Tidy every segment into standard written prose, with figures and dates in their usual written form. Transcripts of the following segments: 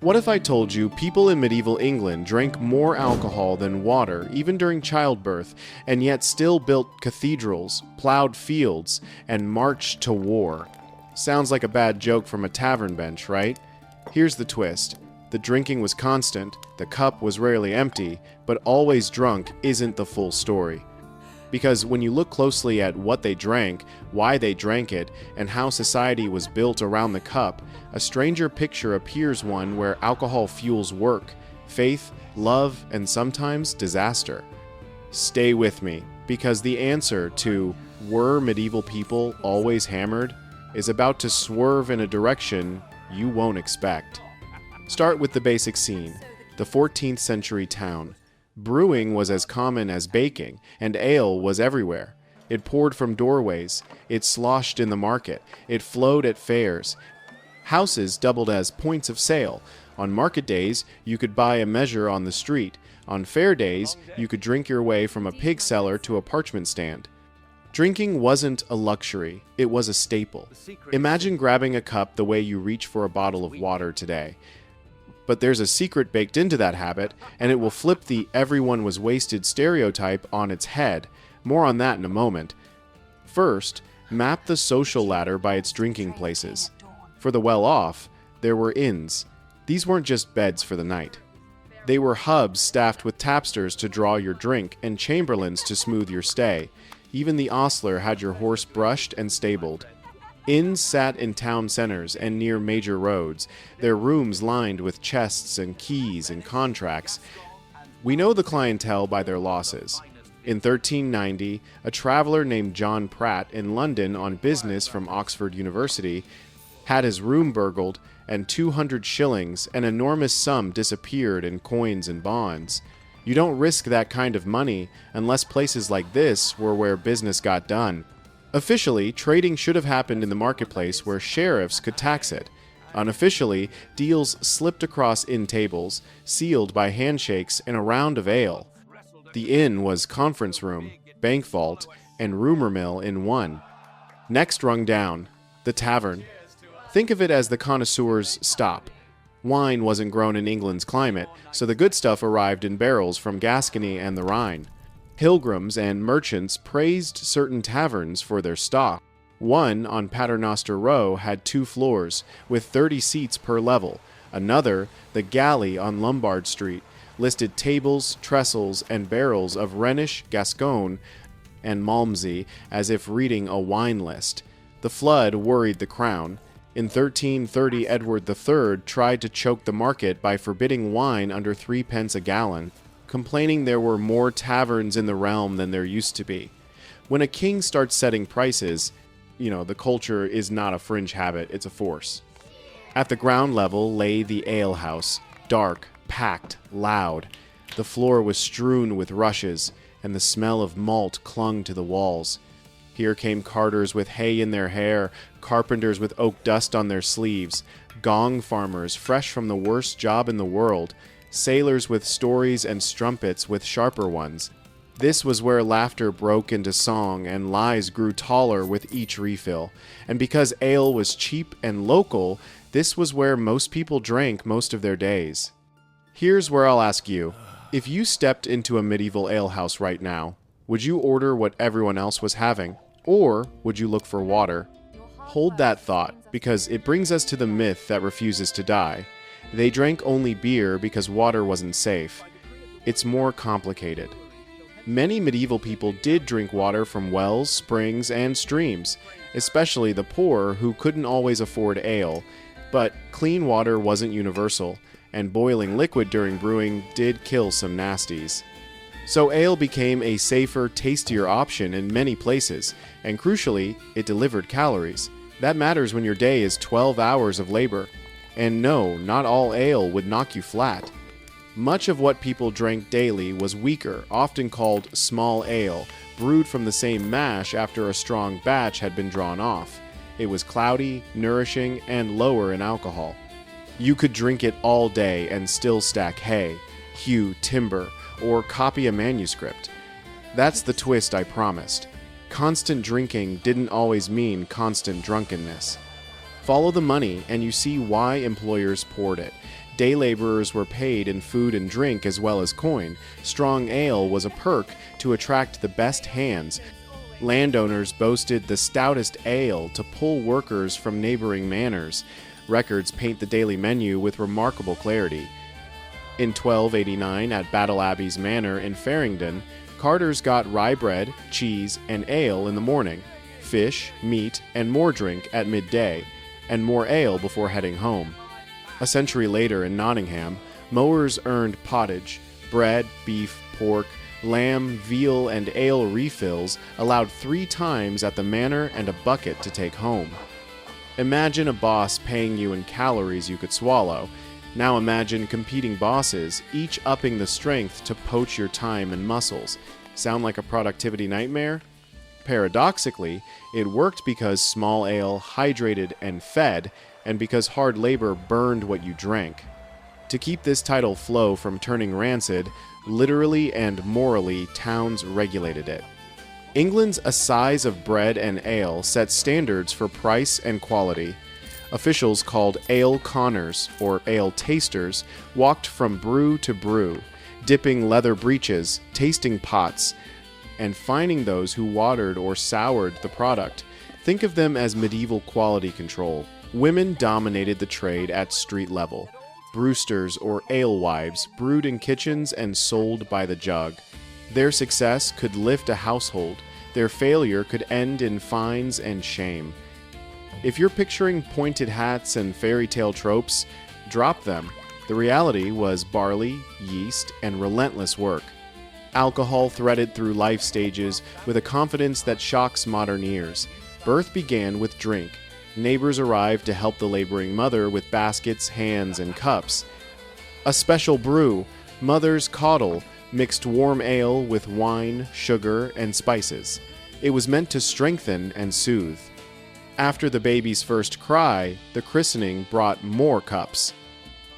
What if I told you people in medieval England drank more alcohol than water, even during childbirth, and yet still built cathedrals, plowed fields, and marched to war? Sounds like a bad joke from a tavern bench, right? Here's the twist. The drinking was constant, the cup was rarely empty, but always drunk isn't the full story. Because when you look closely at what they drank, why they drank it, and how society was built around the cup, a stranger picture appears, one where alcohol fuels work, faith, love, and sometimes disaster. Stay with me, because the answer to "were medieval people always hammered?" is about to swerve in a direction you won't expect. Start with the basic scene, the 14th century town. Brewing was as common as baking, and ale was everywhere. It poured from doorways, it sloshed in the market, it flowed at fairs. Houses doubled as points of sale. On market days, you could buy a measure on the street. On fair days, you could drink your way from a pig cellar to a parchment stand. Drinking wasn't a luxury, it was a staple. Imagine grabbing a cup the way you reach for a bottle of water today. But there's a secret baked into that habit, and it will flip the "everyone was wasted" stereotype on its head. More on that in a moment. First, map the social ladder by its drinking places. For the well-off, there were inns. These weren't just beds for the night. They were hubs staffed with tapsters to draw your drink and chamberlains to smooth your stay. Even the ostler had your horse brushed and stabled. Inns sat in town centers and near major roads, their rooms lined with chests and keys and contracts. We know the clientele by their losses. In 1390, a traveler named John Pratt in London on business from Oxford University had his room burgled, and 200 shillings, an enormous sum, disappeared in coins and bonds. You don't risk that kind of money unless places like this were where business got done. Officially, trading should have happened in the marketplace where sheriffs could tax it. Unofficially, deals slipped across inn tables, sealed by handshakes and a round of ale. The inn was conference room, bank vault, and rumor mill in one. Next rung down, the tavern. Think of it as the connoisseur's stop. Wine wasn't grown in England's climate, so the good stuff arrived in barrels from Gascony and the Rhine. Pilgrims and merchants praised certain taverns for their stock. One on Paternoster Row had 2 floors, with 30 seats per level. Another, the Galley on Lombard Street, listed tables, trestles, and barrels of Rhenish, Gascon, and Malmsey as if reading a wine list. The flood worried the crown. In 1330, Edward III tried to choke the market by forbidding wine under 3 pence a gallon, complaining there were more taverns in the realm than there used to be. When a king starts setting prices, the culture is not a fringe habit, it's a force. At the ground level lay the alehouse, dark, packed, loud. The floor was strewn with rushes, and the smell of malt clung to the walls. Here came carters with hay in their hair, carpenters with oak dust on their sleeves, gong farmers fresh from the worst job in the world, sailors with stories and strumpets with sharper ones. This was where laughter broke into song and lies grew taller with each refill. And because ale was cheap and local, this was where most people drank most of their days. Here's where I'll ask you, if you stepped into a medieval alehouse right now, would you order what everyone else was having? Or would you look for water? Hold that thought, because it brings us to the myth that refuses to die. They drank only beer because water wasn't safe. It's more complicated. Many medieval people did drink water from wells, springs, and streams, especially the poor who couldn't always afford ale. But clean water wasn't universal, and boiling liquid during brewing did kill some nasties. So ale became a safer, tastier option in many places, and crucially, it delivered calories. That matters when your day is 12 hours of labor. And no, not all ale would knock you flat. Much of what people drank daily was weaker, often called small ale, brewed from the same mash after a strong batch had been drawn off. It was cloudy, nourishing, and lower in alcohol. You could drink it all day and still stack hay, hew timber, or copy a manuscript. That's the twist I promised. Constant drinking didn't always mean constant drunkenness. Follow the money and you see why employers poured it. Day laborers were paid in food and drink as well as coin. Strong ale was a perk to attract the best hands. Landowners boasted the stoutest ale to pull workers from neighboring manors. Records paint the daily menu with remarkable clarity. In 1289, at Battle Abbey's Manor in Farringdon, carters got rye bread, cheese, and ale in the morning, fish, meat, and more drink at midday, and more ale before heading home. A century later in Nottingham, mowers earned pottage, bread, beef, pork, lamb, veal, and ale refills allowed 3 times at the manor and a bucket to take home. Imagine a boss paying you in calories you could swallow. Now imagine competing bosses, each upping the strength to poach your time and muscles. Sound like a productivity nightmare? Paradoxically, it worked because small ale hydrated and fed, and because hard labor burned what you drank. To keep this tidal flow from turning rancid, literally and morally, towns regulated it. England's assize of bread and ale set standards for price and quality. Officials called ale conners, or ale tasters, walked from brew to brew, dipping leather breeches, tasting pots, and fining those who watered or soured the product. Think of them as medieval quality control. Women dominated the trade at street level. Brewsters or alewives brewed in kitchens and sold by the jug. Their success could lift a household. Their failure could end in fines and shame. If you're picturing pointed hats and fairy tale tropes, drop them. The reality was barley, yeast, and relentless work. Alcohol threaded through life stages with a confidence that shocks modern ears. Birth began with drink. Neighbors arrived to help the laboring mother with baskets, hands, and cups. A special brew, mother's caudle, mixed warm ale with wine, sugar, and spices. It was meant to strengthen and soothe. After the baby's first cry, the christening brought more cups.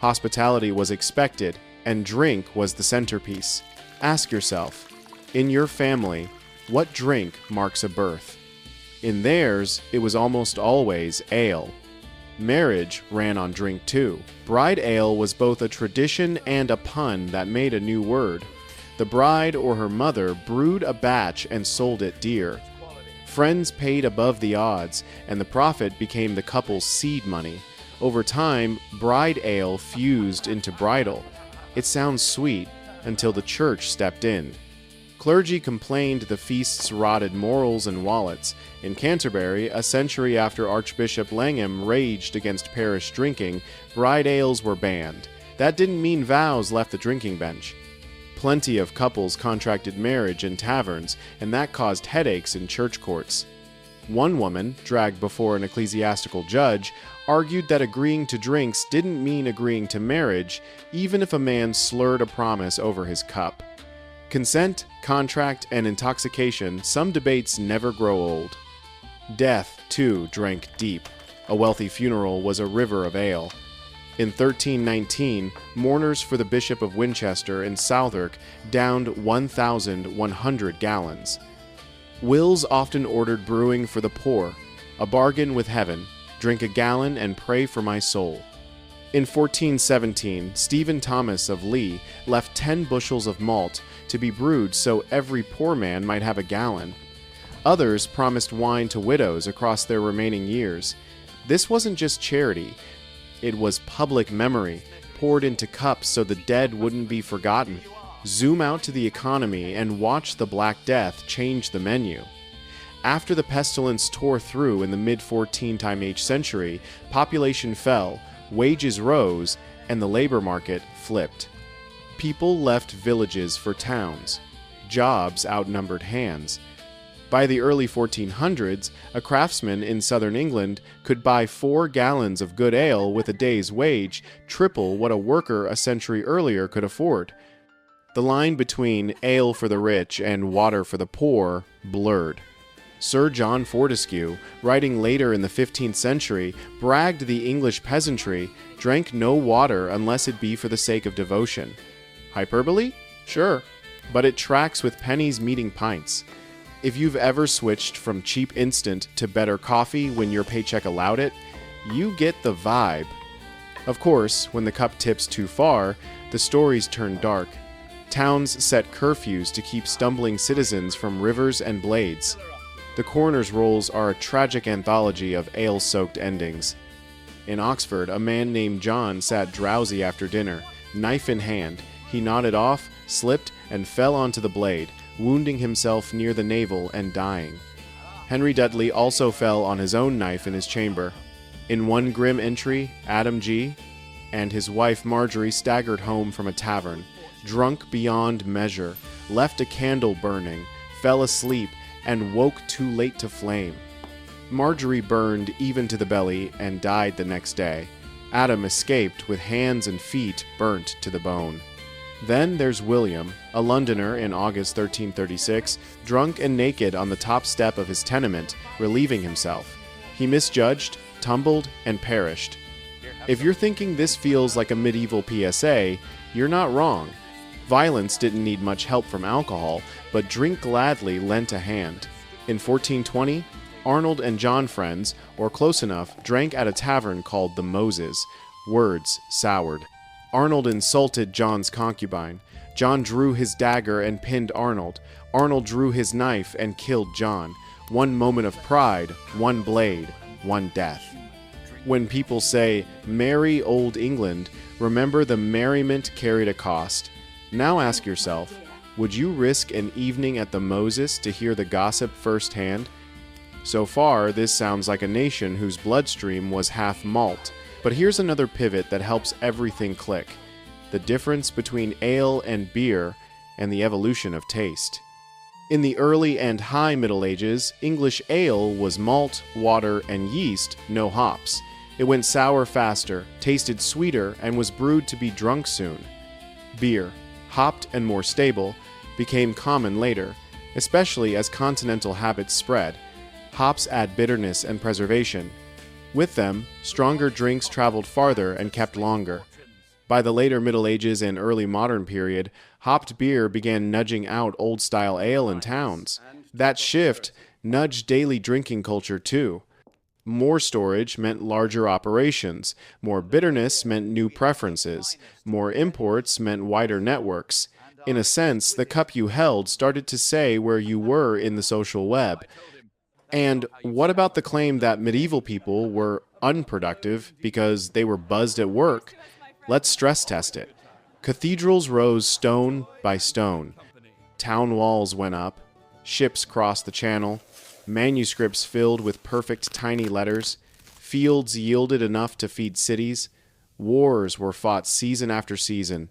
Hospitality was expected, and drink was the centerpiece. Ask yourself, in your family, what drink marks a birth? In theirs, it was almost always ale. Marriage ran on drink too. Bride ale was both a tradition and a pun that made a new word. The bride or her mother brewed a batch and sold it dear. Friends paid above the odds, and the profit became the couple's seed money. Over time, bride ale fused into bridal. It sounds sweet until the church stepped in. Clergy complained the feasts rotted morals and wallets. In Canterbury, a century after Archbishop Langham raged against parish drinking, bride ales were banned. That didn't mean vows left the drinking bench. Plenty of couples contracted marriage in taverns, and that caused headaches in church courts. One woman, dragged before an ecclesiastical judge, argued that agreeing to drinks didn't mean agreeing to marriage, even if a man slurred a promise over his cup. Consent, contract, and intoxication, some debates never grow old. Death, too, drank deep. A wealthy funeral was a river of ale. In 1319, mourners for the Bishop of Winchester in Southwark downed 1,100 gallons. Wills often ordered brewing for the poor, a bargain with heaven. Drink a gallon and pray for my soul. In 1417, Stephen Thomas of Lee left 10 bushels of malt to be brewed so every poor man might have a gallon. Others promised wine to widows across their remaining years. This wasn't just charity, it was public memory, poured into cups so the dead wouldn't be forgotten. Zoom out to the economy and watch the Black Death change the menu. After the pestilence tore through in the mid-14th century, population fell, wages rose, and the labor market flipped. People left villages for towns. Jobs outnumbered hands. By the early 1400s, a craftsman in southern England could buy 4 gallons of good ale with a day's wage, triple what a worker a century earlier could afford. The line between ale for the rich and water for the poor blurred. Sir John Fortescue, writing later in the 15th century, bragged the English peasantry drank no water unless it be for the sake of devotion. Hyperbole? Sure, but it tracks with pennies meeting pints. If you've ever switched from cheap instant to better coffee when your paycheck allowed it, you get the vibe. Of course, when the cup tips too far, the stories turn dark. Towns set curfews to keep stumbling citizens from rivers and blades. The coroner's rolls are a tragic anthology of ale-soaked endings. In Oxford, a man named John sat drowsy after dinner, knife in hand. He nodded off, slipped, and fell onto the blade, wounding himself near the navel and dying. Henry Dudley also fell on his own knife in his chamber. In one grim entry, Adam G. and his wife Marjorie staggered home from a tavern, drunk beyond measure, left a candle burning, fell asleep, and woke too late to flame. Marjorie burned even to the belly and died the next day. Adam escaped with hands and feet burnt to the bone. Then there's William, a Londoner in August 1336, drunk and naked on the top step of his tenement, relieving himself. He misjudged, tumbled, and perished. If you're thinking this feels like a medieval PSA, you're not wrong. Violence didn't need much help from alcohol, but drink gladly lent a hand. In 1420, Arnold and John friends, or close enough, drank at a tavern called the Moses. Words soured. Arnold insulted John's concubine. John drew his dagger and pinned Arnold. Arnold drew his knife and killed John. One moment of pride, one blade, one death. When people say, "Merry Old England," remember the merriment carried a cost. Now ask yourself, would you risk an evening at the Moses to hear the gossip firsthand? So far, this sounds like a nation whose bloodstream was half malt. But here's another pivot that helps everything click: the difference between ale and beer and the evolution of taste. In the early and high Middle Ages, English ale was malt, water, and yeast, no hops. It went sour faster, tasted sweeter, and was brewed to be drunk soon. Beer, hopped and more stable, became common later, especially as continental habits spread. Hops add bitterness and preservation. With them, stronger drinks traveled farther and kept longer. By the later Middle Ages and early modern period, hopped beer began nudging out old-style ale in towns. That shift nudged daily drinking culture too. More storage meant larger operations. More bitterness meant new preferences. More imports meant wider networks. In a sense, the cup you held started to say where you were in the social web. And what about the claim that medieval people were unproductive because they were buzzed at work? Let's stress test it. Cathedrals rose stone by stone. Town walls went up. Ships crossed the channel. Manuscripts filled with perfect tiny letters. Fields yielded enough to feed cities. Wars were fought season after season.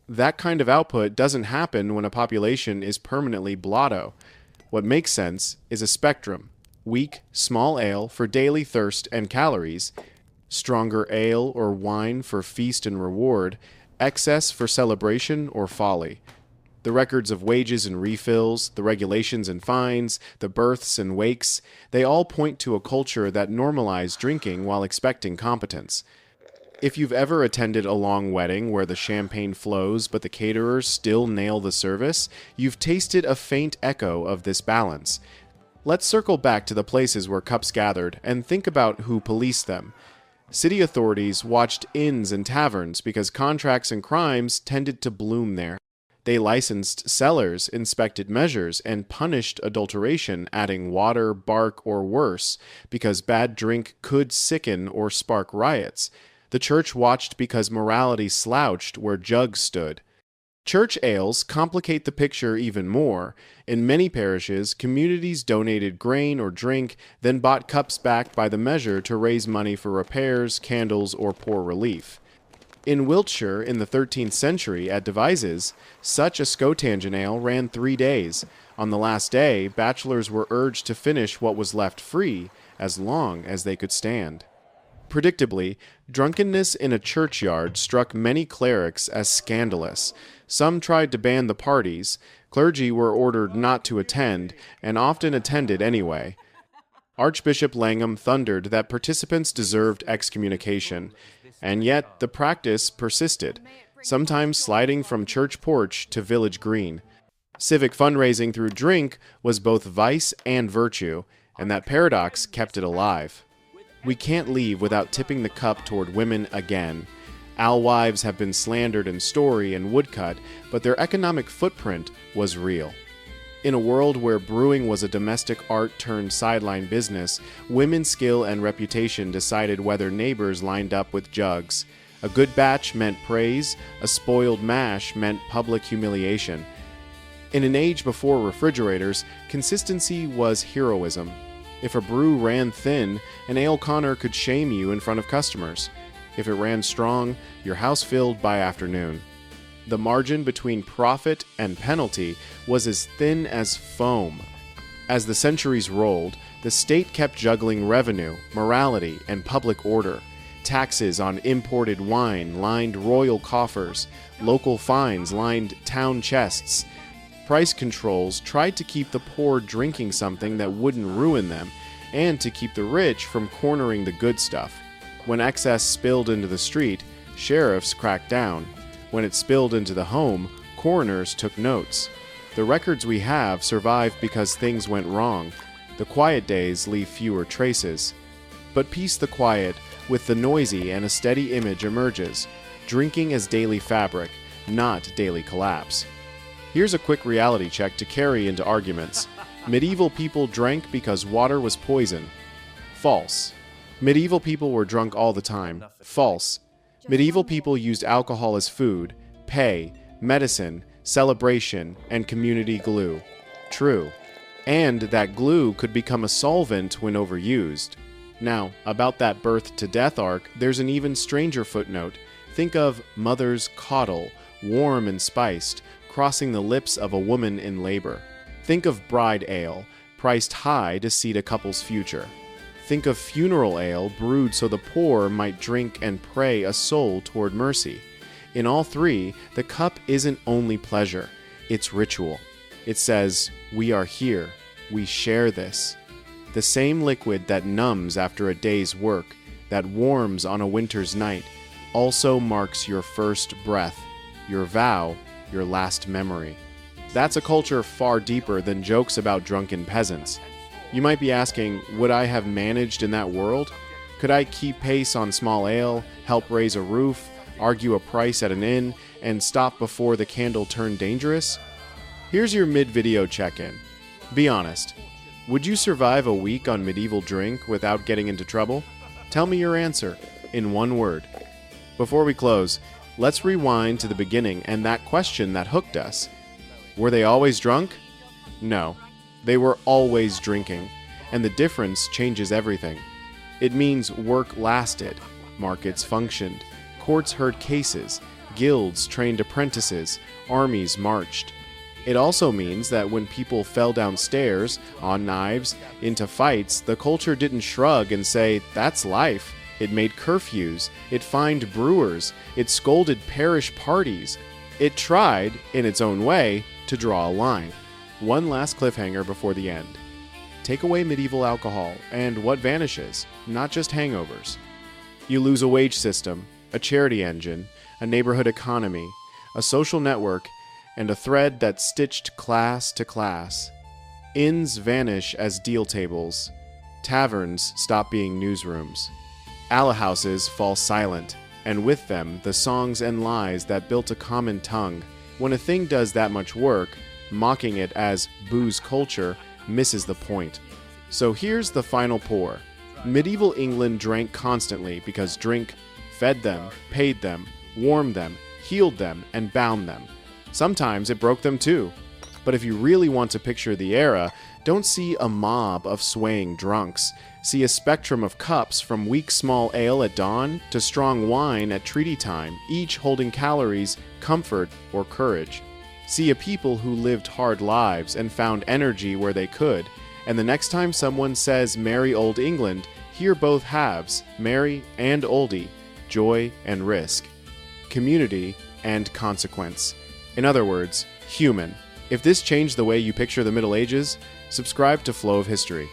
That kind of output doesn't happen when a population is permanently blotto. What makes sense is a spectrum. Weak, small ale for daily thirst and calories, stronger ale or wine for feast and reward, excess for celebration or folly. The records of wages and refills, the regulations and fines, the births and wakes, they all point to a culture that normalized drinking while expecting competence. If you've ever attended a long wedding where the champagne flows but the caterers still nail the service, you've tasted a faint echo of this balance. Let's circle back to the places where cups gathered and think about who policed them. City authorities watched inns and taverns because contracts and crimes tended to bloom there. They licensed cellars, inspected measures, and punished adulteration, adding water, bark, or worse, because bad drink could sicken or spark riots. The church watched because morality slouched where jugs stood. Church ales complicate the picture even more. In many parishes, communities donated grain or drink, then bought cups back by the measure to raise money for repairs, candles, or poor relief. In Wiltshire in the 13th century at Devizes, such a Scotangen ale ran 3 days. On the last day, bachelors were urged to finish what was left free, as long as they could stand. Predictably, drunkenness in a churchyard struck many clerics as scandalous. Some tried to ban the parties. Clergy were ordered not to attend, and often attended anyway. Archbishop Langham thundered that participants deserved excommunication, and yet the practice persisted, sometimes sliding from church porch to village green. Civic fundraising through drink was both vice and virtue, and that paradox kept it alive. We can't leave without tipping the cup toward women again. Alewives have been slandered in story and woodcut, but their economic footprint was real. In a world where brewing was a domestic art turned sideline business, women's skill and reputation decided whether neighbors lined up with jugs. A good batch meant praise, a spoiled mash meant public humiliation. In an age before refrigerators, consistency was heroism. If a brew ran thin, an ale conner could shame you in front of customers. If it ran strong, your house filled by afternoon. The margin between profit and penalty was as thin as foam. As the centuries rolled, the state kept juggling revenue, morality, and public order. Taxes on imported wine lined royal coffers. Local fines lined town chests. Price controls tried to keep the poor drinking something that wouldn't ruin them, and to keep the rich from cornering the good stuff. When excess spilled into the street, sheriffs cracked down. When it spilled into the home, coroners took notes. The records we have survive because things went wrong. The quiet days leave fewer traces. But piece the quiet with the noisy, and a steady image emerges. Drinking as daily fabric, not daily collapse. Here's a quick reality check to carry into arguments. Medieval people drank because water was poison. False. Medieval people were drunk all the time. False. Medieval people used alcohol as food, pay, medicine, celebration, and community glue. True. And that glue could become a solvent when overused. Now, about that birth to death arc, there's an even stranger footnote. Think of mother's caudle, warm and spiced, crossing the lips of a woman in labor. Think of bride ale, priced high to seed a couple's future. Think of funeral ale brewed so the poor might drink and pray a soul toward mercy. In all three, the cup isn't only pleasure, it's ritual. It says, we are here, we share this. The same liquid that numbs after a day's work, that warms on a winter's night, also marks your first breath, your vow, your last memory. That's a culture far deeper than jokes about drunken peasants. You might be asking, would I have managed in that world? Could I keep pace on small ale, help raise a roof, argue a price at an inn, and stop before the candle turned dangerous? Here's your mid-video check-in. Be honest. Would you survive a week on medieval drink without getting into trouble? Tell me your answer, in one word. Before we close, let's rewind to the beginning and that question that hooked us. Were they always drunk? No. They were always drinking, and the difference changes everything. It means work lasted, markets functioned, courts heard cases, guilds trained apprentices, armies marched. It also means that when people fell downstairs, on knives, into fights, the culture didn't shrug and say, that's life. It made curfews, it fined brewers, it scolded parish parties. It tried, in its own way, to draw a line. One last cliffhanger before the end. Take away medieval alcohol, and what vanishes? Not just hangovers. You lose a wage system, a charity engine, a neighborhood economy, a social network, and a thread that stitched class to class. Inns vanish as deal tables. Taverns stop being newsrooms. Alehouses fall silent, and with them the songs and lies that built a common tongue. When a thing does that much work, mocking it as booze culture misses the point. So here's the final pour. Medieval England drank constantly because drink fed them, paid them, warmed them, healed them, and bound them. Sometimes it broke them too. But if you really want to picture the era, don't see a mob of swaying drunks. See a spectrum of cups from weak small ale at dawn to strong wine at treaty time, each holding calories, comfort, or courage. See a people who lived hard lives and found energy where they could, and the next time someone says merry old England, hear both halves, merry and oldie, joy and risk, community and consequence. In other words, human. If this changed the way you picture the Middle Ages, subscribe to Flow of History.